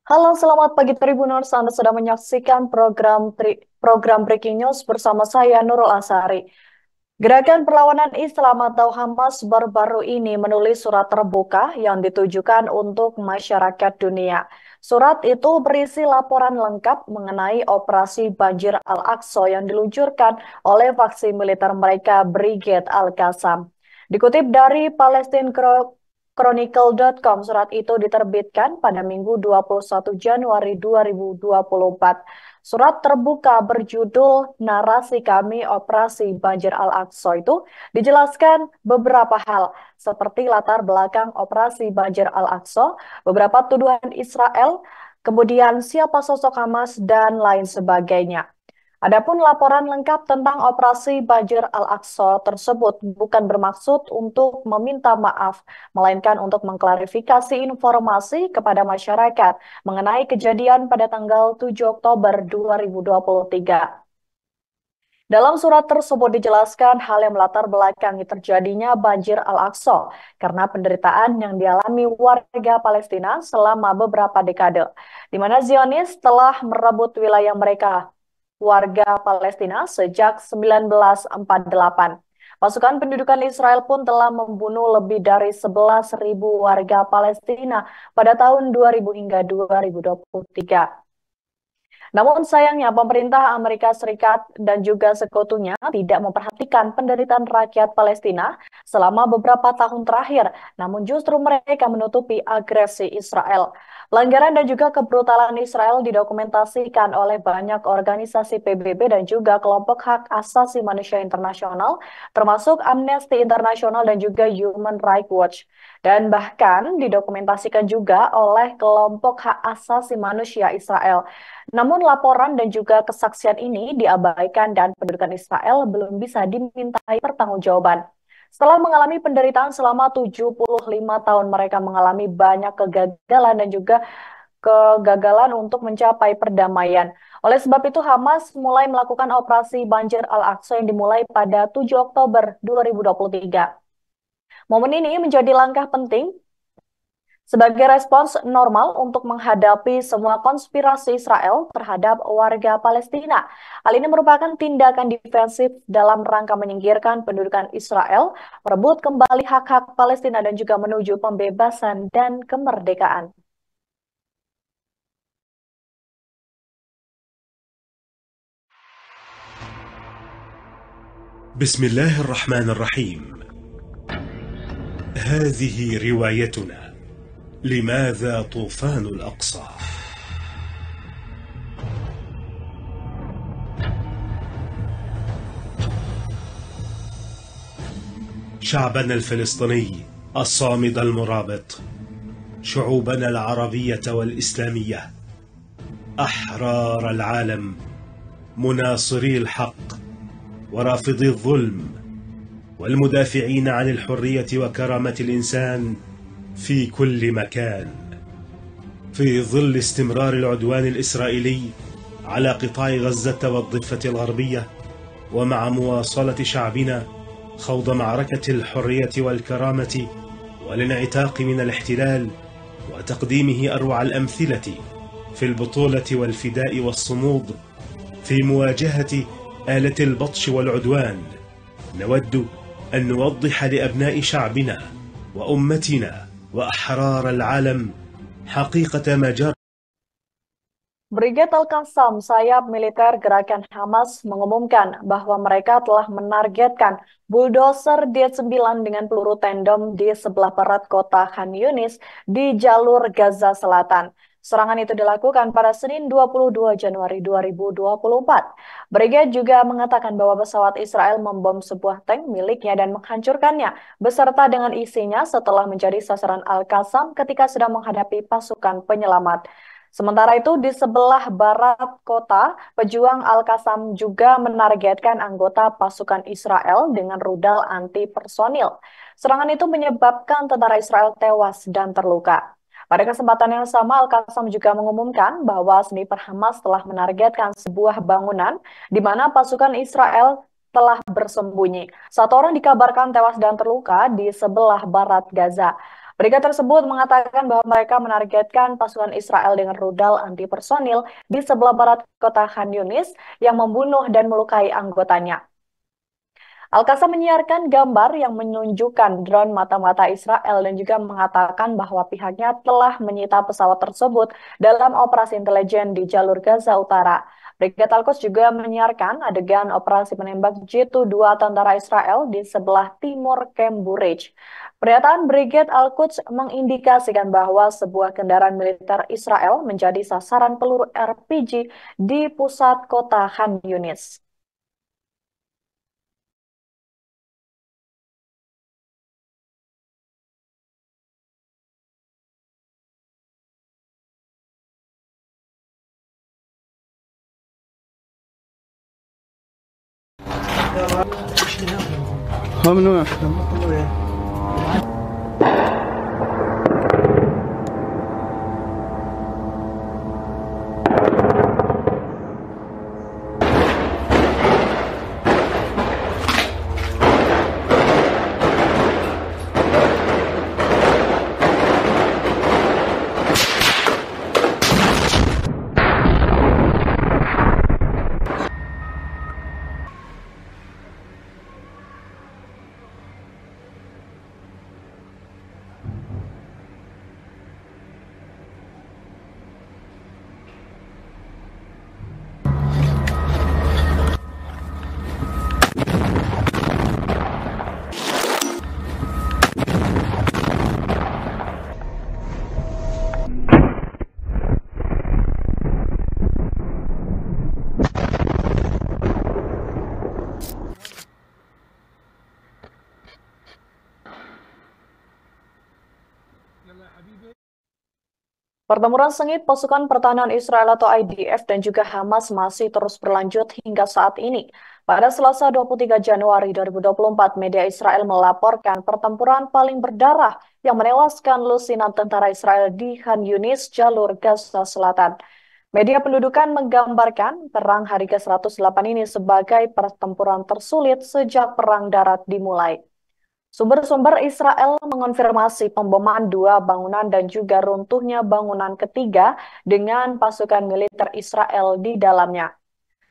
Halo, selamat pagi Tribuners. Anda sedang menyaksikan program Breaking News bersama saya Nurul Asari. Gerakan perlawanan Islam atau Hamas baru-baru ini menulis surat terbuka yang ditujukan untuk masyarakat dunia. Surat itu berisi laporan lengkap mengenai operasi Banjir Al-Aqsa yang diluncurkan oleh faksi militer mereka Brigade Al-Qassam. Dikutip dari Chronicle.com, surat itu diterbitkan pada Minggu 21 Januari 2024. Surat terbuka berjudul Narasi Kami Operasi Banjir Al-Aqsa itu dijelaskan beberapa hal seperti latar belakang operasi Banjir Al-Aqsa, beberapa tuduhan Israel, kemudian siapa sosok Hamas, dan lain sebagainya. Adapun laporan lengkap tentang operasi Banjir Al-Aqsa tersebut bukan bermaksud untuk meminta maaf, melainkan untuk mengklarifikasi informasi kepada masyarakat mengenai kejadian pada tanggal 7 Oktober 2023. Dalam surat tersebut dijelaskan hal yang melatar belakangi terjadinya Banjir Al-Aqsa karena penderitaan yang dialami warga Palestina selama beberapa dekade, di mana Zionis telah merebut wilayah mereka warga Palestina sejak 1948. Pasukan pendudukan Israel pun telah membunuh lebih dari 11.000 warga Palestina pada tahun 2000 hingga 2023. Namun sayangnya pemerintah Amerika Serikat dan juga sekutunya tidak memperhatikan penderitaan rakyat Palestina selama beberapa tahun terakhir, namun justru mereka menutupi agresi Israel. Pelanggaran dan juga kebrutalan Israel didokumentasikan oleh banyak organisasi PBB dan juga kelompok hak asasi manusia internasional, termasuk Amnesty International dan juga Human Rights Watch. Dan bahkan didokumentasikan juga oleh kelompok hak asasi manusia Israel. Namun laporan dan juga kesaksian ini diabaikan dan pendudukan Israel belum bisa dimintai pertanggungjawaban. Setelah mengalami penderitaan selama 75 tahun, mereka mengalami banyak kegagalan dan juga kegagalan untuk mencapai perdamaian. Oleh sebab itu, Hamas mulai melakukan operasi Banjir Al-Aqsa yang dimulai pada 7 Oktober 2023. Momen ini menjadi langkah penting sebagai respons normal untuk menghadapi semua konspirasi Israel terhadap warga Palestina. Hal ini merupakan tindakan defensif dalam rangka menyingkirkan pendudukan Israel, merebut kembali hak-hak Palestina dan juga menuju pembebasan dan kemerdekaan. بسم الله الرحمن الرحيم. هذه روايتنا. لماذا طوفان الأقصى؟ شعبنا الفلسطيني الصامد المرابط، شعوبنا العربية والإسلامية، أحرار العالم، مناصري الحق ورافضي الظلم، والمدافعين عن الحرية وكرامة الإنسان في كل مكان. في ظل استمرار العدوان الإسرائيلي على قطاع غزة والضفة الغربية، ومع مواصلة شعبنا خوض معركة الحرية والكرامة والانعتاق من الاحتلال، وتقديمه أروع الأمثلة في البطولة والفداء والصمود في مواجهة آلة البطش والعدوان، نود أن نوضح لأبناء شعبنا وأمتنا وأحرار العالم حقيقة ما جرى. Brigade Al-Qassam, sayap militer gerakan Hamas, mengumumkan bahwa mereka telah menargetkan bulldozer D9 dengan peluru tandem di sebelah barat kota Khan Yunis di jalur Gaza Selatan. Serangan itu dilakukan pada Senin 22 Januari 2024. Brigade juga mengatakan bahwa pesawat Israel membom sebuah tank miliknya dan menghancurkannya beserta dengan isinya setelah menjadi sasaran Al-Qassam ketika sedang menghadapi pasukan penyelamat. Sementara itu, di sebelah barat kota, pejuang Al-Qassam juga menargetkan anggota pasukan Israel dengan rudal anti-personil. Serangan itu menyebabkan tentara Israel tewas dan terluka. Pada kesempatan yang sama, Al-Qassam juga mengumumkan bahwa sniper Hamas telah menargetkan sebuah bangunan di mana pasukan Israel telah bersembunyi. Satu orang dikabarkan tewas dan terluka di sebelah barat Gaza. Berita tersebut mengatakan bahwa mereka menargetkan pasukan Israel dengan rudal anti-personil di sebelah barat kota Khan Yunis yang membunuh dan melukai anggotanya. Al-Qassam menyiarkan gambar yang menunjukkan drone mata-mata Israel dan juga mengatakan bahwa pihaknya telah menyita pesawat tersebut dalam operasi intelijen di jalur Gaza Utara. Brigade Al-Quds juga menyiarkan adegan operasi menembak J-2 tentara Israel di sebelah timur Camp Bureij. Pernyataan Brigade Al-Quds mengindikasikan bahwa sebuah kendaraan militer Israel menjadi sasaran peluru RPG di pusat kota Khan Yunis. ممنوع. Pertempuran sengit pasukan pertahanan Israel atau IDF dan juga Hamas masih terus berlanjut hingga saat ini. Pada Selasa 23 Januari 2024, media Israel melaporkan pertempuran paling berdarah yang menewaskan lusinan tentara Israel di Khan Yunis, jalur Gaza Selatan. Media pendudukan menggambarkan perang hari ke-108 ini sebagai pertempuran tersulit sejak perang darat dimulai. Sumber-sumber Israel mengonfirmasi pemboman dua bangunan dan juga runtuhnya bangunan ketiga dengan pasukan militer Israel di dalamnya.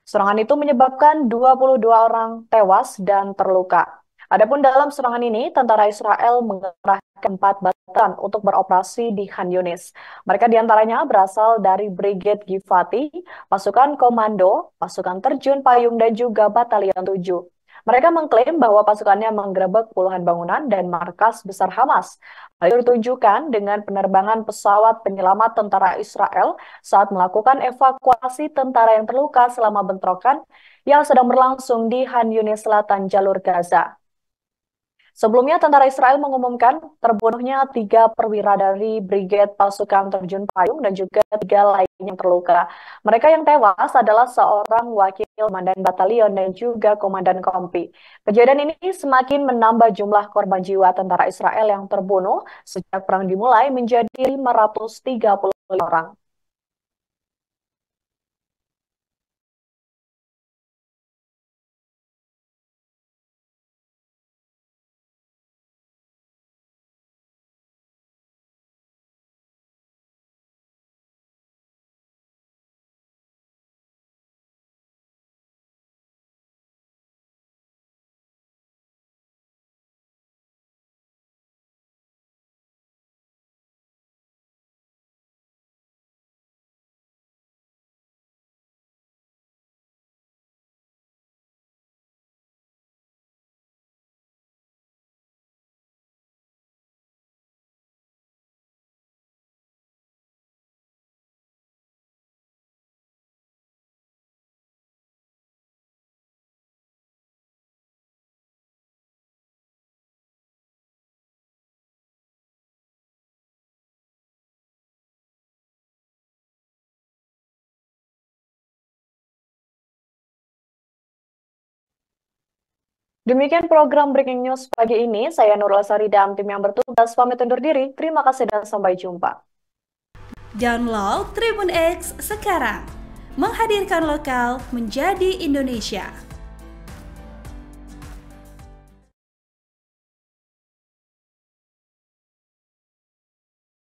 Serangan itu menyebabkan 22 orang tewas dan terluka. Adapun dalam serangan ini, tentara Israel mengerahkan 4 batan untuk beroperasi di Khan Yunis. Mereka diantaranya berasal dari Brigade Givati, pasukan komando, pasukan terjun payung, dan juga Batalion 7. Mereka mengklaim bahwa pasukannya menggerebek puluhan bangunan dan markas besar Hamas. Hal itu ditunjukkan dengan penerbangan pesawat penyelamat tentara Israel saat melakukan evakuasi tentara yang terluka selama bentrokan yang sedang berlangsung di Khan Yunis Selatan, jalur Gaza. Sebelumnya, tentara Israel mengumumkan terbunuhnya 3 perwira dari Brigade Pasukan Terjun Payung dan juga 3 lainnya yang terluka. Mereka yang tewas adalah seorang wakil komandan batalion dan juga komandan kompi. Kejadian ini semakin menambah jumlah korban jiwa tentara Israel yang terbunuh sejak perang dimulai menjadi 530 orang. Demikian program Breaking News pagi ini. Saya Nurul Sari dan tim yang bertugas pamit undur diri. Terima kasih dan sampai jumpa. Download Tribun X sekarang. Menghadirkan lokal menjadi Indonesia.